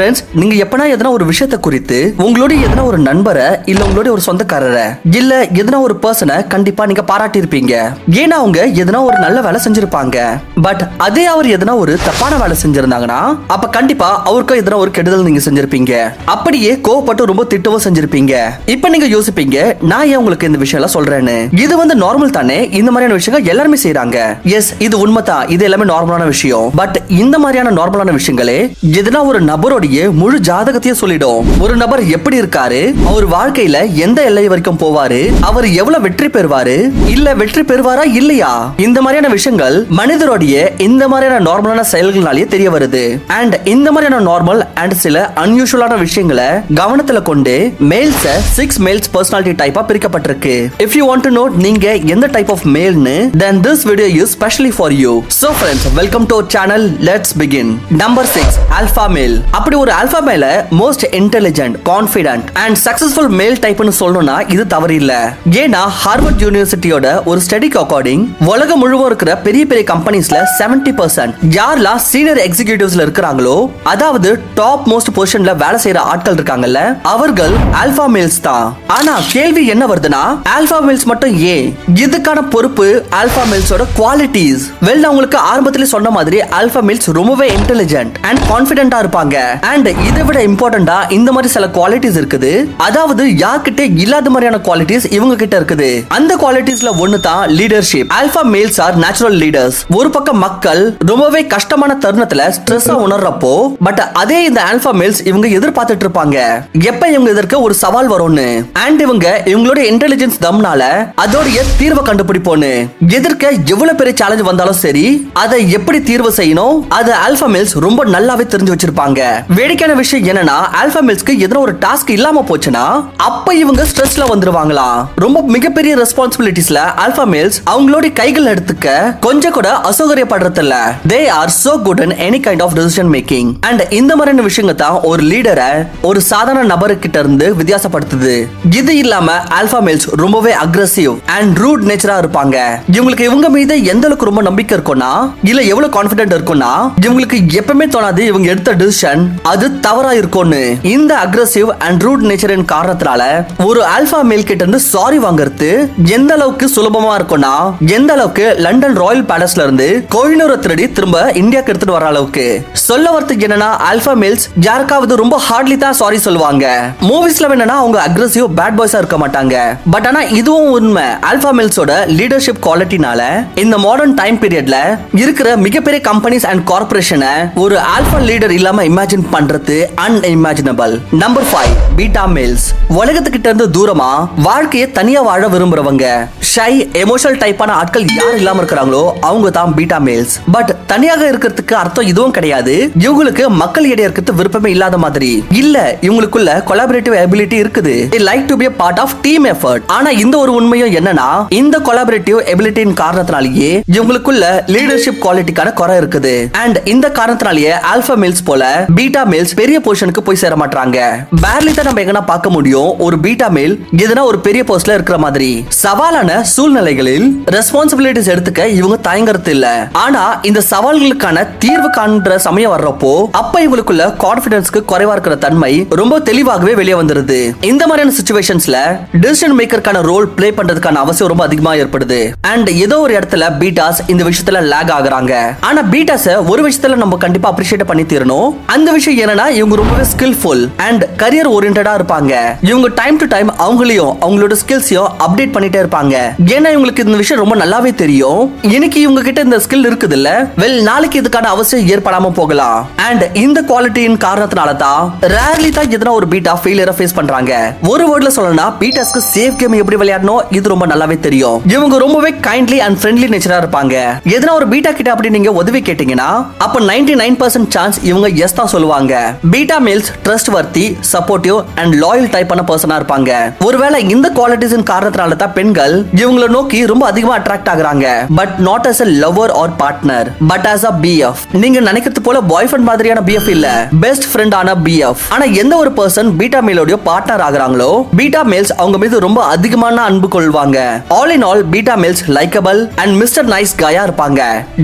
Friends, நீங்க எப்பனா எதனா ஒரு விஷயத்தை குறித்து உங்களுடைய எதனா ஒரு நண்பரை இல்ல உங்களுடைய ஒரு சொந்தக்காரரை இல்ல எதனா ஒரு பர்சனை கண்டிப்பா நீங்க பாராட்டி இருப்பீங்க. ஏன்னா அவங்க எதனா ஒரு நல்ல வேலை செஞ்சிருப்பாங்க. பட் அதே அவர் எதனா ஒரு தப்பான வேலை செஞ்சிருந்தாங்கன்னா அப்ப கண்டிப்பா அவருக்கும் எதனா ஒரு கெடுதல் நீங்க செஞ்சிருப்பீங்க. அப்படியே கோவப்பட்டு ரொம்ப திட்டவும் செஞ்சிருப்பீங்க. இப்ப நீங்க யோசிப்பீங்க, நான் ஏன் உங்களுக்கு இந்த விஷயம் எல்லாம் சொல்றேன்னு. இது வந்து நார்மல் தானே, இந்த மாதிரியான விஷயங்கள் எல்லாருமே செய்யறாங்க. எஸ், இது உண்மைதான், இது எல்லாமே நார்மலான விஷயம். பட் இந்த மாதிரியான நார்மலான விஷயங்களே எதனா ஒரு நபருடைய முழு ஜாதகத்தையே சொல்லிடும். ஒரு நபர் எப்படி இருக்காரு, அவர் வாழ்க்கையில எந்த எல்லை வரைக்கும் போவாரு, அவர் எவ்வளவு வெற்றி பெறுவாரு இல்ல வெற்றி பெறுவாரா இல்லையா, இந்த மாதிரியான விஷயங்கள் மனிதருடைய இந்த மாதிரியான நார்மலான செயல்களாலேயே தெரிய வருது. அண்ட் இந்த மாதிரியான நார்மல் அண்ட் சில அன்யூஷுவலான விஷயங்களை கவனத்துல கொண்டு மேல்ஸ் 6 மேல்ஸ் பர்சனாலிட்டி டைப்பா பிரிக்கப்பட்டிருக்கு. If you want to know நீங்க எந்த டைப் ஆஃப் மேல்னு, then this video is specially for you. So friends, welcome to our channel. Let's begin. Number 6, alpha male. அப்படி ஒரு alpha male most intelligent, confident and successful male type னு சொல்லணும்னா இது தவறு இல்ல. ஏன்னா ஹார்வர்ட் யூனிவர்சிட்டியோட ஒரு ஸ்டடிக்கு அக்கார்டிங் உலகம் முழுவதும் இருக்கிற பெரிய பெரிய கம்பெனிஸ்ல 70% யாரெல்லாம் சீனியர் எக்ஸிகியூட்டிவ்ஸ்ல இருக்கிறாங்களோ, அதாவது டாப் மோஸ்ட் பொசிஷன்ல வேலை செய்யற ஆட்கள் இருக்காங்கல்ல, அவர்கள் ஆல்பா மேல்ஸ் தான். ஆனா கேள்வி என்ன வருதுன்னா, ஆல்பா மேல்ஸ் மட்டும் ஏன்? இதுக்கான பொறுப்பு ஆல்பா மேல்ஸோட குவாலிட்டிஸ். வெல், நான் உங்களுக்கு ஆரம்பத்திலே சொன்ன மாதிரி ஆல்பா மேல்ஸ் ரொம்பவே இன்டெலிஜென்ட் அண்ட் கான்ஃபிடென்ட்டா இருப்பாங்க. அண்ட் இதை விட இம்பார்ட்டண்டா இந்த மாதிரி சில குவாலிட்டிஸ் இருக்குது. அதாவது யார்கிட்ட இல்லாத மாதிரியான குவாலிட்டிஸ் இவங்க கிட்ட இருக்குது. அந்த குவாலிட்டிஸ்ல ஒன்னு தான் leadership. Alpha males are natural leaders. ஒரு பக்கம் மக்கள் ரொம்பவே கஷ்டமான தருணத்துல ஸ்ட்ரெஸ்ஸா உணர்றப்போ, பட் அதே இந்த ஆல்பா மேல்ஸ் இவங்க எதிர்பார்த்துட்டு இருப்பாங்க எப்ப இவங்க இதற்கு ஒரு சவால் வரும்னு. அண்ட் இவங்களோட இன்டெலிஜென்ஸ் தம்னால அதோடைய தீர்வை கண்டுபிடிப்போன்னு. எதிர்க்க எவ்வளவு பெரிய சேலஞ்ச் வந்தாலும் சரி, அதை எப்படி தீர்வு செய்யணும் அது ஆல்பா மேல்ஸ் ரொம்ப நல்லாவே தெரிஞ்சு வச்சிருப்பாங்க. வேடிக்கையான விஷயம் என்னன்னா, ஆல்பா மேல்ஸ்க்கு எதனா ஒரு டாஸ்க் இல்லாம போச்சுன்னா அப்ப இவங்க ஸ்ட்ரெஸ்ல வந்துருவாங்களா. ரொம்ப மிகப்பெரிய ரெஸ்பான்சிபிலிட்டிஸ்ல ஆல்பா மேல்ஸ் அவங்களோட கைகள் எடுத்துக்க கொஞ்சம் கூட அசௌகரியப்படுறது இல்ல. They are so good in any kind of decision making. And இந்த மாதிரியான விஷயங்க தான் ஒரு லீடரை ஒரு சாதாரண நபர்கிட்ட இருந்து வித்தியாசப்படுத்துது. இது இல்லாம ஆல்பா மேல்ஸ் ரொம்பவே அக்ரெசிவ் அண்ட் ரூட் நேச்சரா இருப்பாங்க. இவங்களுக்கு இவங்க மீது எந்த அளவுக்கு ரொம்ப நம்பிக்கை இருக்கும்னா, இல்ல எவ்வளவு கான்ஃபிடென்ட் இருக்கும்னா, இவங்களுக்கு எப்பவுமே தோணாது இவங்க எடுத்த டிசிஷன் அது தவறா இருக்கும்னு. இந்த அக்ரெசிவ் அண்ட் ரூட் நேச்சரின் காரணத்தினால ஒரு ஆல்பா மேல் கிட்ட இருந்து சாரி வாங்குறது எந்த அளவுக்கு சுலபமா இருக்கும்னா, எந்த அளவுக்கு லண்டன் ராயல் பேலஸ்ல இருந்து கோஹினூரை திருடி திரும்ப இந்தியாக்கு எடுத்துட்டு வர அளவுக்கு. சொல்ல வரதுக்கு என்னன்னா, ஆல்பா மேல்ஸ் யாருக்காவது ரொம்ப ஹார்ட்லி தான் சாரி சொல்லுவாங்க. மூவிஸ்ல என்னன்னா அவங்க அக்ரெசிவ் பேட் பாய்ஸா இருக்க மாட்டாங்க. பட் ஆனா இதுவும் உண்மை. ஆல்பா மேல்ஸோட லீடர்ஷிப் குவாலிட்டினால இந்த மாடர்ன் டைம் பீரியட்ல இருக்கிற மிகப்பெரிய கம்பெனிஸ் அண்ட் கார்ப்பரேஷனை ஒரு ஆல்பா லீடர் இல்லாம இமேஜின் பண்றது அன்இமேஜினபிள். Number 5, beta males. உலகத்துக்கிட்ட இருந்து தூரமா வாழ்க்கையை தனியா வாழ விரும்புறவங்க. ஷை எமோஷனல் டைப்பான ஆட்கள் யார் இல்லாம இருக்கிறாங்களோ அவங்க தான் பீட்டா மேல்ஸ். பட் தனியாக இருக்கிறதுக்கு அர்த்தம் இதுவும் கிடையாது இவங்களுக்கு மக்கள் இடையே இருக்கிறது விருப்பமே இல்லாத மாதிரி இல்ல. இவங்களுக்குள்ள கொலாபரேட்டிவ் எபிலிட்டி இருக்குது. they like to be a part of team effort. ஆனா இந்த ஒரு உண்மையும் என்னன்னா, இந்த கொலாபரேட்டிவ் எபிலிட்டியின் காரணத்தினாலேயே இவங்களுக்குள்ள லீடர்ஷிப் குவாலிட்டிக்கான குறை இருக்குது. அண்ட் இந்த காரணத்தினாலேயே ஆல்பா மேல்ஸ் போல பீட்டா மேல்ஸ் பெரிய பொசிஷனுக்கு போய் சேர மாட்டாங்க. பேர்லி தான் நம்ம எங்கனா பார்க்க முடியும் ஒரு பீட்டா மேல் எதனா ஒரு பெரிய போஸ்ட்ல இருக்கிற மாதிரி. சவாலான சூழ்நிலைகளில் ரெஸ்பான்சிபிலிட்டிஸ் எடுத்துக்க இவங்க தயங்கறது இல்ல. ஆனா இந்த சவால்களுக்கான தீர்வு காண்ற சமயம் வர்றப்போ அப்ப இவங்களுக்குள்ள கான்ஃபிடன்ஸ்க்கு குறைவா இருக்கிற தன்மை ரொம்ப தெளிவாகவே வெளியே வந்துருது. இந்த மாதிரியான சிச்சுவேஷன்ஸ்ல டிசிஷன் மேக்கருக்கான ரோல் பிளே பண்றதுக்கான அவசியம் ரொம்ப அதிகமா ஏற்படுது. அண்ட் ஏதோ ஒரு இடத்துல பீட்டாஸ் இந்த விஷயத்துல லேக் ஆகுறாங்க. ஆனா பீட்டாஸ் ஒரு விஷயத்துல நம்ம கண்டிப்பா அப்ரிஷியேட் பண்ணி தீரணும். அந்த விஷயம் என்னன்னா, இவங்க ரொம்பவே ஸ்கில்ஃபுல் அண்ட் கரியர் ஓரியன்டா இருப்பாங்க. இவங்க டைம் டு டைம் அவங்களையும் அவங்களோட ஸ்கில்ஸையும் அப்டேட் பண்ணிட்டே இருப்பாங்க. ஏன்னா இவங்களுக்கு இந்த விஷயம் ரொம்ப நல்லாவே தெரியும். இன்னைக்கு இவங்க கிட்ட இந்த ஸ்கில் இருக்குது இல்ல, வெல் நாளைக்கு இதுக்கான அவசியம் ஏற்படாம போகலாம். அண்ட் இந்த குவாலிட்டியின் காரணத்தினால தான் ரேர்லி தான் எதனா ஒரு பீட்டா ஃபெயிலியரை ஃபேஸ் பண்றாங்க. ஒரு வேர்ட்ல சொல்லணும்னா, பீட்டாஸ்க்கு சேஃப் கேம் எப்படி விளையாடணும் இது ரொம்ப நல்லாவே தெரியும். இவங்க ரொம்பவே கைண்ட்லி அண்ட் ஃப்ரெண்ட்லி நேச்சரா இருப்பாங்க. எதனா ஒரு பீட்டா கிட்ட அப்படி நீங்க உதவி கேட்டீங்கன்னா அப்ப 99% சான்ஸ் இவங்க எஸ் தான் சொல்லுவாங்க. Beta males trustworthy, supportive and loyal டைப்பான பர்சனா இருப்பாங்க. ஒருவேளை இந்த குவாலிட்டிஸின் காரணத்தினால தான் பெண்கள் இவங்களை நோக்கி ரொம்ப அதிகமா அட்ராக்ட் ஆகுறாங்க. But not as a lover or partner, but as a BF. நீங்க நினைக்கிறது போல பாய் ஃப்ரெண்ட் மாதிரியான BF இல்ல, பெஸ்ட் ஃப்ரெண்ட் ஆன BF. ஆனா எந்த ஒரு பர்சன் பீட்டா மேலோட பார்ட்னர் ஆகுறாங்களோ, பீட்டா மேல்ஸ் அவங்க மீது ரொம்ப அதிகமான அன்பு கொள்வாங்க. All in all beta males likeable and mister nice காயா இருப்பாங்க.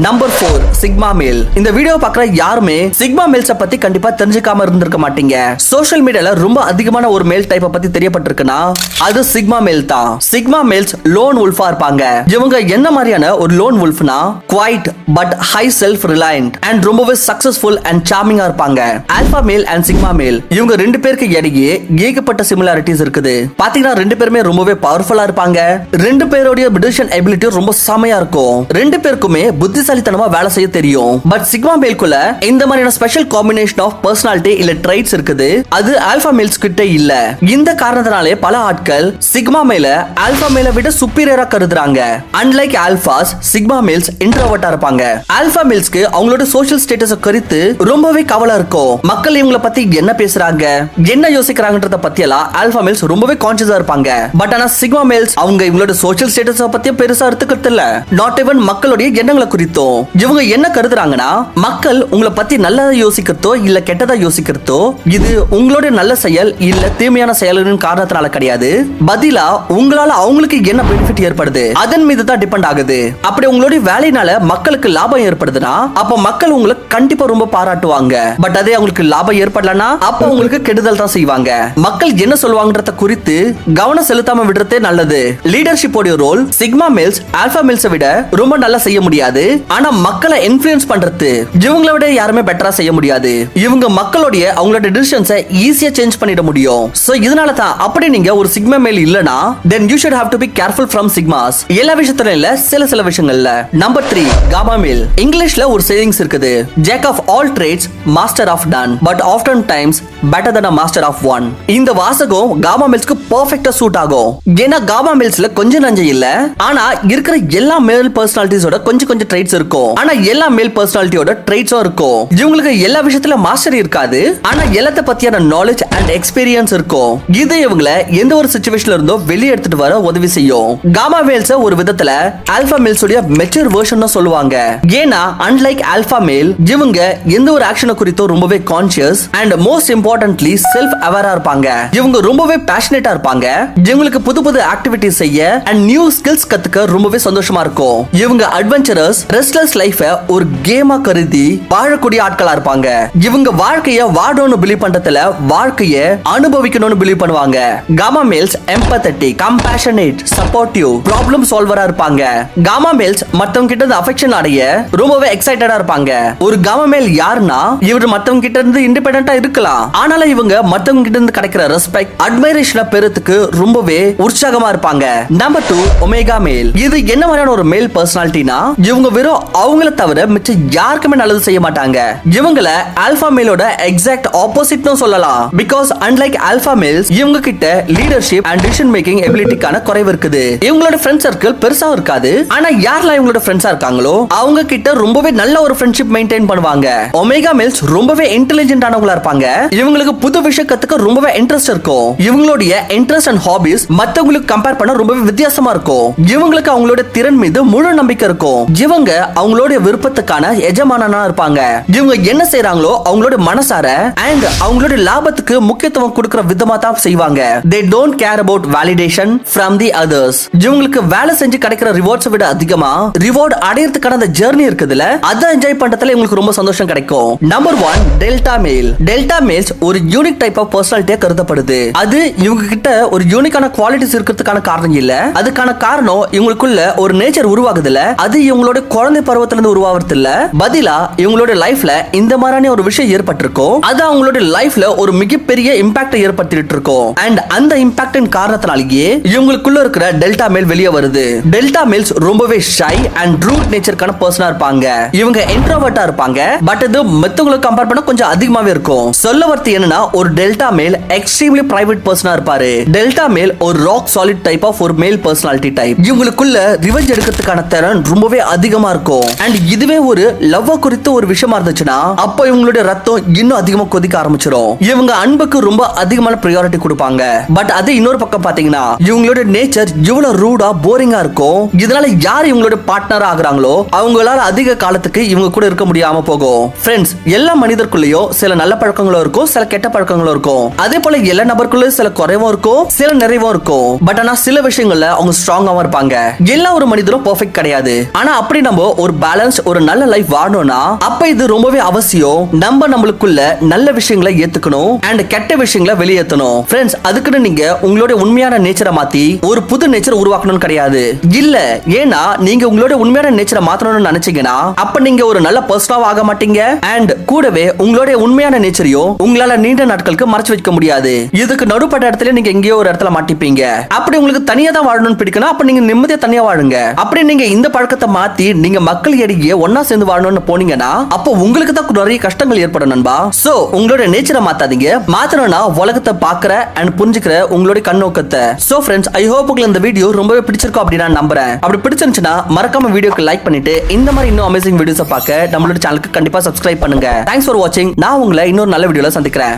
நம்பர் 4, சிக்மா மேல். இந்த வீடியோ பார்க்குற யாருமே சிக்மா மேல்ஸை பத்தி கண்டிப்பா கண்டிப்பா தெரிஞ்சுக்காம இருந்திருக்க மாட்டீங்க. சோஷியல் மீடியால ரொம்ப அதிகமான ஒரு மேல் டைப்பை பத்தி தெரியப்பட்டிருக்குன்னா அது சிக்மா மேல் தான். சிக்மா மேல்ஸ் லோன் வுல்ஃபா இருப்பாங்க. இவங்க என்ன மாதிரியான ஒரு லோன் வுல்ஃப்னா quiet but high self reliant and ரொம்பவே சக்சஸ்ஃபுல் அண்ட் சார்மிங்கா இருப்பாங்க. ஆல்பா மேல் அண்ட் சிக்மா மேல் இவங்க ரெண்டு பேருக்கு இடையே ஏகப்பட்ட சிமிலாரிட்டிஸ் இருக்குது. பாத்தீங்கன்னா ரெண்டு பேருமே ரொம்பவே பவர்ஃபுல்லா இருப்பாங்க. ரெண்டு பேருடைய டிசிஷன் எபிலிட்டி ரொம்ப செமையா இருக்கும். ரெண்டு பேருக்குமே புத்திசாலித்தனமா வேலை செய்ய தெரியும். பட் சிக்மா மேல்குள்ள இந்த மாதிரியான ஸ்பெஷல் காம்பினேஷன் ஆஃப் பர்சனாலிட்டி இல்ல ட்ரைட்ஸ் இருக்குது. அது ஆல்பா மேல்ஸ் கிட்ட இல்ல. இந்த காரணத்தினாலே பல ஆட்கள் சிக்மா மேல ஆல்பா மேல விட சுப்பீரியரா கருதுறாங்க. அன்லைக் ஆல்பாஸ், சிக்மா மேல்ஸ் இன்ட்ரோவர்ட்டா இருப்பாங்க. ஆல்பா மேல்ஸ்க்கு அவங்களோட சோஷியல் ஸ்டேட்டஸ் குறித்து ரொம்பவே கவலை இருக்கும். மக்கள் இவங்கள பத்தி என்ன பேசுறாங்க, என்ன யோசிக்கிறாங்கன்றத பத்தி எல்லாம் ஆல்பா மேல்ஸ் ரொம்பவே கான்ஷியஸா இருப்பாங்க. பட் ஆனா சிக்மா மேல்ஸ் அவங்க இவங்களோட சோஷியல் ஸ்டேட்டஸ் பத்தி பெருசா எடுத்துக்கிறது இல்ல. நாட் ஈவன் மக்களுடைய எண்ணங்களை குறித்தும். இவங்க என்ன கருதுறாங்கன்னா மக்கள் உங்களை பத்தி நல்லதா யோசிக்கிறதோ இல்ல கெட்டதா யோசிக்கிறதோ இது உங்களோட நல்ல செயல் இல்ல தீமையான செயலின் காரணத்தினால கிடையாது. பதிலா உங்களால அவங்களுக்கு என்ன பெனிஃபிட் ஏற்படுது அதன் மீது தான் டிபெண்ட் ஆகுது. அப்படி உங்களுடைய வேலையினால மக்களுக்கு லாபம் ஏற்படுதுன்னா அப்ப மக்கள் உங்களை கண்டிப்பா ரொம்ப பாராட்டுவாங்க. பட் அதே அவங்களுக்கு லாபம் ஏற்படலனா அப்ப உங்களுக்கு கெடுதல் தான் செய்வாங்க. மக்கள் என்ன சொல்லுவாங்கன்றத குறித்து கவனம் செலுத்தாம விடுறதே நல்லது. லீடர்ஷிப் உடைய ரோல் சிக்மா மேல்ஸ் ஆல்பா மேல்ஸை விட ரொம்ப நல்லா செய்ய முடியாது. ஆனா மக்களை இன்ஃப்ளூயன்ஸ் பண்றது இவங்களை விட யாருமே பெட்டரா செய்ய முடியாது. இவங்க மக்களுடைய அவங்களோட டிசிஷன்ஸை ஈஸியா சேஞ்ச் பண்ணிட முடியும். சோ இதனால தான் அப்படி நீங்க ஒரு சிக்மா மேல் இல்லனா then you should have to be careful from sigmas. எல்லா விஷயத்துல இல்ல சில விஷயங்கள்ல. நம்பர் 3 காமா மேல். இங்கிலீஷ்ல ஒரு சேயிங்ஸ் இருக்குது. jack of all trades master of none but often times better than a master of one. இந்த வாசகம் காமா மேல்ஸ்க்கு பெர்ஃபெக்ட்டா சூட் ஆகும். ஏன்னா காமா மேல்ஸ்ல கொஞ்சம் நஞ்சம் இல்ல. ஆனா இருக்கிற எல்லா மேல் பர்சனாலிட்டிஸோட கொஞ்சம் ட்ரைட்ஸ் இருக்கும். ஆனா எல்லா மேல் பர்சனாலிட்டியோட ட்ரைட்ஸும் இருக்கும். இவங்களுக்கு எல்லா விஷயத்துல மாஸ்டர் இருக்காது. ஆனா எல்லாத்த பத்தியான நாலேஜ் அண்ட் எக்ஸ்பீரியன்ஸ் இருக்கும். இது இவங்கள எந்த ஒரு சிச்சுவேஷன்ல இருந்தோ வெளியே எடுத்துட்டு வர உதவி செய்யும். காமா மேல்ஸ் ஒரு விதத்துல ஆல்பா மேல்ஸ் உடைய மெச்சூர் வெர்ஷன் சொல்லுவாங்க. ஏன்னா அன்லைக் ஆல்பா மேல் இவங்க எந்த ஒரு ஆக்ஷனை குறித்தும் ரொம்பவே conscious and most importantly self Avera இருப்பாங்க. இவங்க ரொம்பவே பேஷனேட்டா இருப்பாங்க. இவங்களுக்கு புது ஆக்டிவிட்டிஸ் செய்ய அண்ட் நியூ ஸ்கில்ஸ் கத்துக்க ரொம்பவே சந்தோஷமா இருக்கும். இவங்க அட்வென்ச்சரஸ் ரெஸ்ட்லெஸ் லைஃப ஒரு கேமா கருதி வாழக்கூடிய ஆட்களா இருப்பாங்க. இவங்க வாழ்க்கைய வாழணும்னு பிலீவ் பண்றதுல வாழ்க்கைய அனுபவிக்கணும்னு பிலீவ் பண்ணுவாங்க. Gamma males empathetic, compassionate, supportive, problem சால்வரா இருப்பாங்க. காமா மேல்ஸ் மத்தவங்க கிட்ட இருந்து அஃபெக்ஷன் அடைய ரொம்பவே எக்ஸைட்டடா இருப்பாங்க. ஒரு காமா மேல் யாருன்னா இவர் மத்தவங்க கிட்ட இருந்து இண்டிபெண்டன்ட்டா இருக்கலாம். ஆனாலும் இவங்க மத்தவங்க கிட்ட இருந்து கிடைக்கிற ரெஸ்பெக்ட் அட்மைரேஷனை பெறதுக்கு ரொம்பவே உற்சாகமா இருப்பாங்க. நம்பர் 2 ஒமேகா மேல். இது என்ன மாதிரியான ஒரு மேல் பர்சனாலிட்டினா இவங்க வெறும் அவங்கள தவிர மிச்ச யாருக்குமே நல்லது செய்ய மாட்டாங்க. இவங்கள ஆல்பா மேலோட எக்ஸாக்ட் ஆப்போசிட்னு சொல்லலாம். பிகாஸ் அன்லைக் ஆல்பா மேல்ஸ் இவங்க கிட்ட லீடர்ஷிப் அண்ட் டிசிஷன் மேக்கிங் எபிலிட்டிக்கான குறைவு இருக்குது. இவங்களோட ஃப்ரெண்ட் சர்க்கிள் பெருசா இருக்காது. ஆனா யாரெல்லாம் இவங்களோட ஃப்ரெண்ட்ஸா இருக்காங்களோ அவங்க கிட்ட ரொம்பவே நல்ல ஒரு ஃப்ரெண்ட்ஷிப் மெயின்டைன் பண்ணுவாங்க. ஒமேகா மேல்ஸ் ரொம்பவே இன்டெலிஜென்ட்டானவங்களா இருப்பாங்க. இவங்களுக்கு புது விஷயம் கத்துக்க ரொம்பவே இன்ட்ரெஸ்ட் இருக்கும். இவங்களுடைய இன்ட்ரெஸ்ட் அண்ட் ஹாபிஸ் மத்தவங்களுக்கு கம்பேர் பண்ண ரொம்பவே வித்தியாசமா இருக்கும். இவங்களுக்கு அவங்களோட திறன் மீது முழு நம்பிக்கை இருக்கும். இவங்க அவங்களோட விருப்பத்துக்கான எஜமானனா இருப்பாங்க. இவங்க என்ன செய்றாங்களோ அவங்களோட மனசார அண்ட் அவங்களோட லாபத்துக்கு முக்கியத்துவம் கொடுக்கிற விதமா தான் செய்வாங்க. they don't care about validation from the others. இவங்களுக்கு வேலை செஞ்சு கிடைக்கிற ரிவார்ட்ஸ் விட அதிகமா ரிவார்ட் அடையறதுக்கான அந்த ஜர்னி இருக்குதுல அதை என்ஜாய் பண்றதுல இவங்களுக்கு ரொம்ப சந்தோஷம் கிடைக்கும். நம்பர் 1 டெல்டா மேல். டெல்டா மேல்ஸ் ஒரு யூனிக் டைப் ஆஃப் பர்சனாலிட்டியா கருதப்படுது. அது இவங்க கிட்ட ஒரு யூனிக்கான குவாலிட்டிஸ் இருக்கிறதுக்கான காரணம் இல்ல. அதுக்கான காரணம் இவங்களுக்குள்ள ஒரு நேச்சர் உருவாகுதுல அது இவங்களோட குழந்தை பருவத்துல இருந்து உருவாகிறது இல்ல. பதிலா இவங்களோட லைஃப்ல இந்த மாதிரியான ஒரு விஷயம் ஏற்பட்டிருக்கும். அது அவங்களோட லைஃப்ல ஒரு மிகப்பெரிய இம்பாக்ட் ஏற்படுத்திட்டு இருக்கும். அண்ட் அந்த இம்பாக்டின் காரணத்தினாலேயே இவங்களுக்குள்ள இருக்கிற டெல்டா மேல் வெளியே வருது. டெல்டா மேல்ஸ் ரொம்பவே ஷை அண்ட் ரூட் நேச்சருக்கான பர்சனா இருப்பாங்க. இவங்க இன்ட்ரோவர்ட்டா இருப்பாங்க. பட் இது மத்தவங்களுக்கு கம்பேர் பண்ண கொஞ்சம் அதிகமாவே இருக்கும். சொல்ல வரது என்னன்னா ஒரு டெல்டா மேல் எக்ஸ்ட்ரீம்லி பிரைவேட் பர்சனா இருப்பாரு. டெல்டா மேல் ஒரு ராக் சாலிட் டைப் ஆஃப் ஒரு மேல் பர்சனாலிட்டி டைப். இவங்களுக்குள்ள ரிவெஞ்ச் எடுக்கிறதுக்கான திறன் ரொம்பவே அதிகமா இருக்கும். அண்ட் இதுவே ஒரு லவ் குறித்து ஒரு விஷயமா இருந்துச்சுன்னா அப்போ இவங்களுடைய ரத்தம் இன்னும் அதிகமா கொதிக்க ஆரம்பிச்சிடும். இவங்க அன்புக்கு ரொம்ப அதிகமான பிரியாரிட்டி கொடுப்பாங்க. பட் அது இன்னொரு பக்கம் பாத்தீங்கன்னா இவங்களோட நேச்சர் இவ்வளவு ரூடா போரிங்கா இருக்கும். இதனால யார் இவங்களோட பார்ட்னர் ஆகுறாங்களோ அவங்களால அதிக காலத்துக்கு இவங்க கூட இருக்க முடியாம போகும். ஃப்ரெண்ட்ஸ், எல்லா மனிதருக்குள்ளேயும் சில நல்ல பழக்கங்களும் இருக்கும், சில கெட்ட பழக்கங்களும் இருக்கும். அதே போல எல்லா நபருக்குள்ளேயும் சில குறைவும் இருக்கும், சில நிறைவும் இருக்கும். பட் ஆனா சில விஷயங்கள்ல அவங்க ஸ்ட்ராங்காவும் இருப்பாங்க. எல்லா ஒரு மனிதரும் பெர்ஃபெக்ட் கிடையாது. ஆனா அப்படி நம்ம ஒரு பேலன்ஸ் ஒரு நல்ல லைஃப் வாழணும்னா அப்ப இது ரொம்பவே அவசியம். நம்ம நம்ம நம்மளுக்குள்ள நல்ல விஷயங்களை ஏத்துக்கணும் அண்ட் கெட்ட விஷயங்களை வெளியேற்றணும். ஃப்ரெண்ட்ஸ், அதுக்குன்னு நீங்க உங்களுடைய உண்மையான நேச்சரை மாத்தி ஒரு புது நேச்சர் உருவாக்கணும் கிடையாது. இல்ல, ஏன்னா நீங்க உங்களுடைய உண்மையான நேச்சரை மாத்தணும்னு நினைச்சீங்கன்னா அப்ப நீங்க ஒரு நல்ல பர்சனாவா ஆக மாட்டீங்க. அண்ட் கூடவே உங்களுடைய உண்மையான நேச்சரையும் உங்களால நீண்ட நாட்களுக்கு மறைச்சு வைக்க முடியாது. இதுக்கு நடுப்பட்ட இடத்துல நீங்க எங்கேயோ ஒரு இடத்துல மாட்டிப்பீங்க. அப்படி உங்களுக்கு தனியா தான் வாழணும்னு பிடிக்கணும், அப்ப நீங்க நிம்மதியா தனியா வாழுங்க. அப்படி நீங்க இந்த பழக்கத்தை மாத்தி நீங்க மக்கள் இடையே ஒன்னா சேர்ந்து வாழணும்னு போனீங்கன்னா அப்போ உங்களுக்கு தான் நிறைய கஷ்டங்கள் ஏற்படும் நண்பா. சோ உங்களுடைய நேச்சரை மாத்தாதீங்க. மாத்தணும்னா உலகத்தை பாக்குற அண்ட் புரிஞ்சுக்கிற உங்களுடைய கண்ணோக்கத்தை. சோ ஃப்ரெண்ட்ஸ், ஐ ஹோப் உங்களுக்கு இந்த வீடியோ ரொம்பவே பிடிச்சிருக்கும் அப்படி நான் நம்புறேன். அப்படி பிடிச்சிருந்துச்சுன்னா மறக்காம வீடியோக்கு லைக் பண்ணிட்டு இந்த மாதிரி இன்னும் அமேசிங் வீடியோஸ் பார்க்க நம்மளோட சேனலுக்கு கண்டிப்பா சப்ஸ்கிரைப் பண்ணுங்க. தேங்க்ஸ் ஃபார் வாட்சிங். நான் உங்களை இன்னொரு நல்ல வீடியோல சந்திக்கிறேன்.